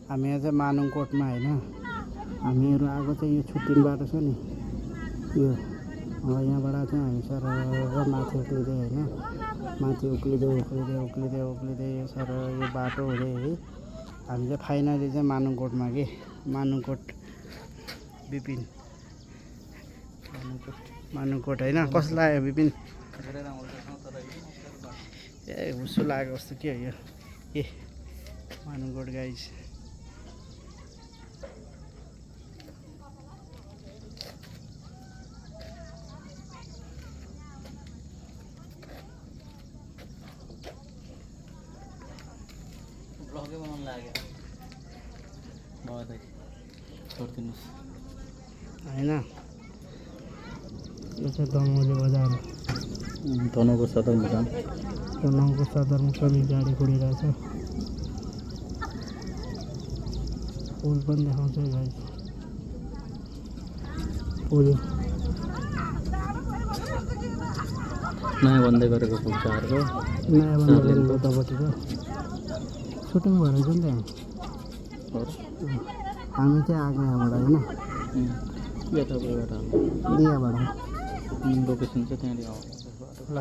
हामी आज मानुङकोटमा होइन, हामीहरू आएको चाहिँ यो छुट्टिने बाटो छ नि यो, यहाँबाट चाहिँ हामी सर माथि उक्लिँदै होइन, माथि उक्लिँदै सर यो बाटो हुँदै है हामी चाहिँ फाइनली चाहिँ मानुङकोटमा के मानुङकोट विपिन मानुङकोट होइन। कस्तो लाग्यो विपिन? ए हुस्सु लागेको जस्तो के हो यो ए मानुङकोट गाइज। ब्लगै बनाउनु लाग्यो छोडिदिनुहोस् होइन। यो चाहिँ दमौली बजार, तनहुँको सदरमुकाम। तनहुँको सदरमुकाम गाडी कुडिरहेछ। पुल पनि देखाउँछ गाइस, पुल नयाँ बन्दै गरेको पुल छ अर्को, नयाँ बन्द गरेको उतापट्टि छ। सुटिङ भएर छ नि त्यहाँ, हामी चाहिँ आएको यहाँबाट होइन, बिहाबाट लोकेसन चाहिँ त्यहाँनिर ल।